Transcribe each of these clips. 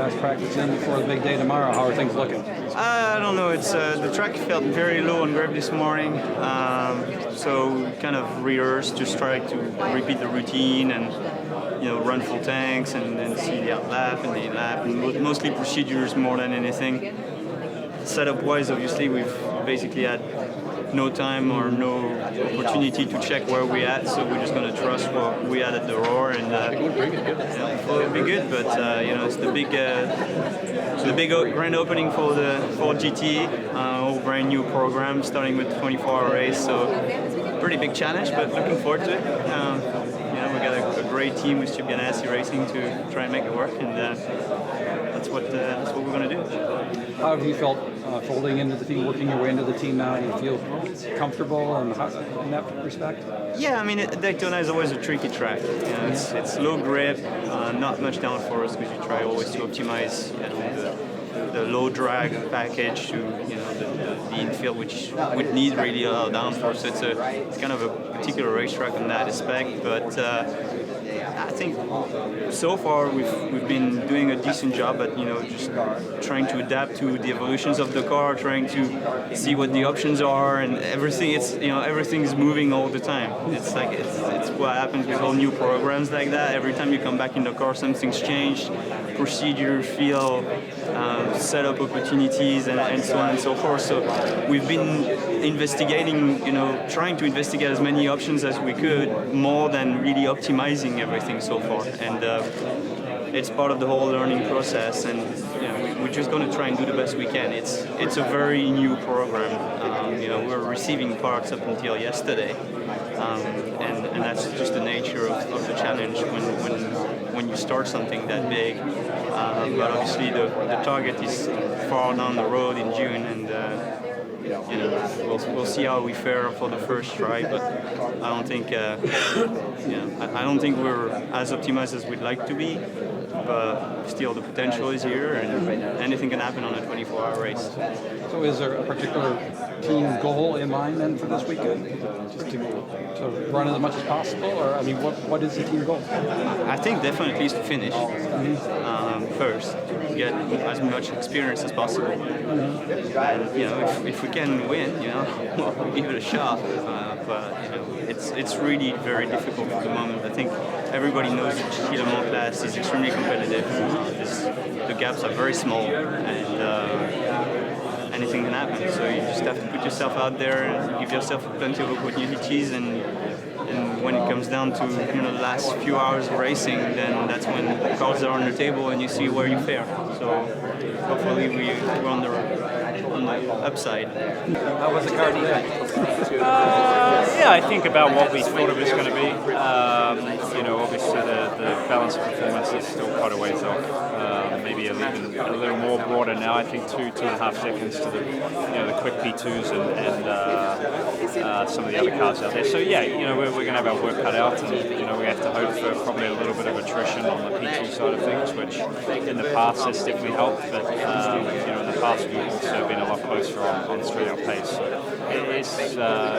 last practice in before the big day tomorrow. How are things looking? I don't know. It's the track felt very low on grip this morning, so kind of rehearsed, just try to repeat the routine and run full tanks and see the out lap and the in lap, and mostly procedures more than anything. Setup-wise, obviously, we've basically had no time or no opportunity to check where we're at, so we're just going to trust what we had at the Roar, and it'll be good. But it's the big grand opening for GT, all brand new program starting with the 24-hour race. So pretty big challenge, but looking forward to it. We got a great team with Chip Ganassi Racing to try and make it work, and that's what we're going to do. How have you felt folding into the team, working your way into the team now? Do you feel comfortable in that respect? Yeah, I mean, Daytona is always a tricky track. It's low grip, not much downforce, because you try always to optimize the low drag package to the infield, which would need really a lot of downforce. So it's kind of a particular racetrack in that aspect, but I think so far we've been doing a decent job at just trying to adapt to the evolutions of the car, trying to see what the options are, and everything. It's everything's moving all the time. It's like it's what happens with all new programs like that. Every time you come back in the car, something's changed, procedure, feel, setup opportunities, and so on and so forth. So we've been investigating, trying to investigate as many options as we could, more than really optimizing everything so far. And it's part of the whole learning process, and we're just going to try and do the best we can. It's a very new program. We're receiving parts up until yesterday, and that's just the nature of the challenge when you start something that big. But obviously the target is far down the road in June, and we'll see how we fare for the first try. But I don't think I don't think we're as optimized as we'd like to be. But still, the potential is here, and anything can happen on a 24-hour race. So is there a particular team goal in mind then for this weekend? Just to run as much as possible? Or, I mean, what is the team goal? I think definitely is to finish first, get as much experience as possible. And, if we can win, we'll give it a shot. But it's really very difficult at the moment. I think everybody knows that the Le Mans class is extremely competitive. The gaps are very small, and anything can happen. So you just have to put yourself out there and give yourself plenty of opportunities. And when it comes down to the last few hours of racing, then that's when the cards are on the table and you see where you fare. So hopefully we're on the upside. How was the car today? I think about what we thought it was going to be. Obviously the balance of performance is still quite a ways off. Maybe a little more broader now. I think 2.5 seconds to the quick P2s and some of the other cars out there. So we're going to have our work cut out, and we have to hope for probably a little bit of attrition on the P2 side of things, which in the past has definitely helped. But in the past we've also been a lot closer on straight out pace. So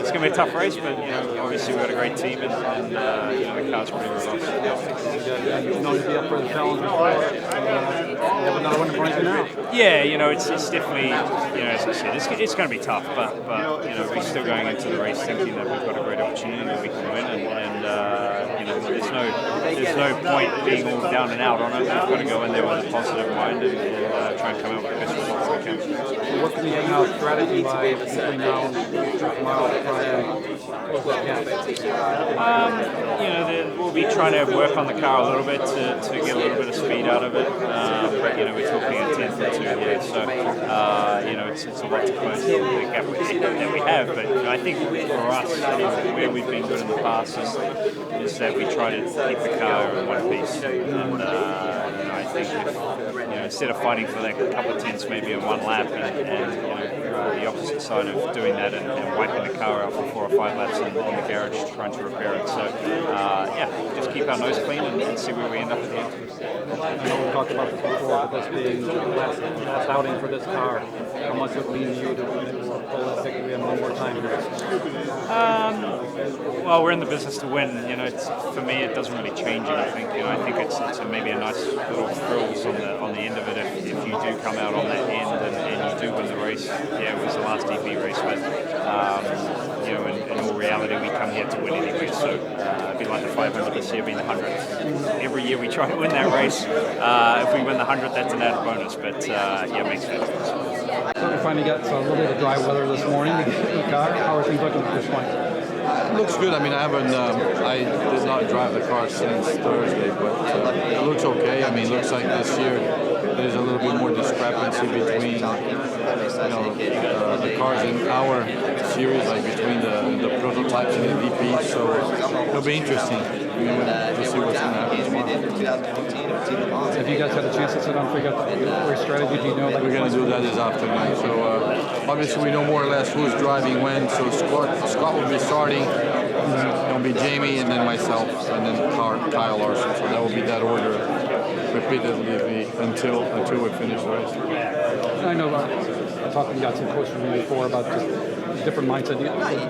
it's going to be a tough race, but obviously we've got a great team, and the car's pretty robust. You've known to be up for the challenge before. You have another one in front of you now. Yeah, it's definitely, as I said, it's going to be tough, but we're still going into the race thinking that we've got a great opportunity that we can win, and there's no point being all down and out on it. We've got to go in there with a positive mind and try and come out with the best results we can. What can you do now strategy-wise between now and tomorrow to try and close that gap? We'll be trying to work on the car a little bit to get a little bit of speed out of it. But we're talking a 10th or 2 here, so it's a lot to close the gap that we have. But I think for us, where we've been good in the past is that we try to keep the car in one piece. And I think if, instead of fighting for that couple of tenths maybe in one lap, and the opposite side of doing that and wiping the car out for 4 or 5 laps in the garage trying to repair it. So just keep our nose clean and see where we end up at the end. I know we talked about this before, but this being the last outing for this car, how much would it mean to you to pull this ticket? We have one more time here. Well, we're in the business to win. For me, it doesn't really change anything. I think it's maybe a nice little thrills on the end of it you do come out on that end and you do win the race. Yeah, it was the last EP race, but you know, in all reality, we come here to win anyway. So it'd be like the 500 this year being the 100th. Every year we try to win that race. If we win the 100th, that's an added bonus. But yeah, it makes sense. So we finally got a little bit of dry weather this morning. INDYCAR, how are things looking at this point? It looks good. I mean, I did not drive the car since Thursday, but it looks okay. I mean, it looks like this year there's a little bit more discrepancy between, the cars in our series, like between the prototypes and the DPs. So it'll be interesting. We'll see what's going to happen tomorrow. Have you guys had a chance to sit down and figure out the race strategy? Do you know? We're going to do that this afternoon. So obviously we know more or less who's driving when. So Scott will be starting. It'll be Jamie and then myself and then Kyle Larson. So that will be that order repeatedly until we finish the race. I know talking got some quotes from you before about just different mindset,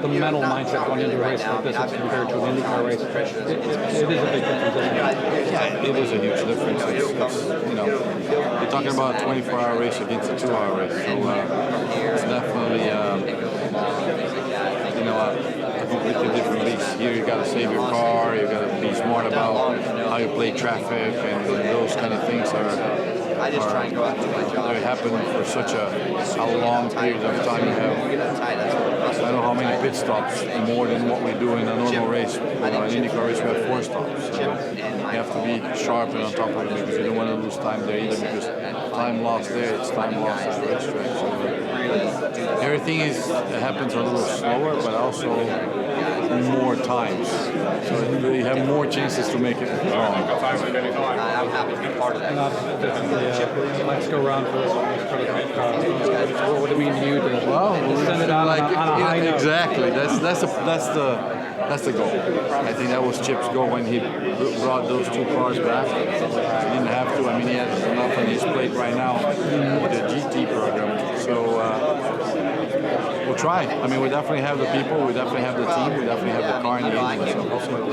the mental mindset going into a race like this as compared to an INDYCAR race. It is a big difference, isn't it? Yeah, it is a huge difference. It's, you're talking about a 24-hour race against a 2-hour race, so it's definitely a completely different beast. Here you got to save your car, you got to be smart about how you play traffic, and those kind of things they happen for such a long period of time. You have, I don't know how many pit stops, more than what we do in a normal race. In an INDYCAR race we have 4 stops. So you have to be sharp and on top of it because you don't want to lose time there either, because time lost there, it's time lost at the racetrack. So everything happens a little slower, but also more times. So you have more chances to make it wrong. I'm happy to be part of that. Let's go around for this car. What would it mean to you to send it out on a high note? Exactly. That's the goal. I think that was Chip's goal when he brought those 2 cars back. He didn't have to. I mean, he has enough on his plate right now with the GT program. So we'll try. I mean, we definitely have the people, we definitely have the team, we definitely have the car and the engine. So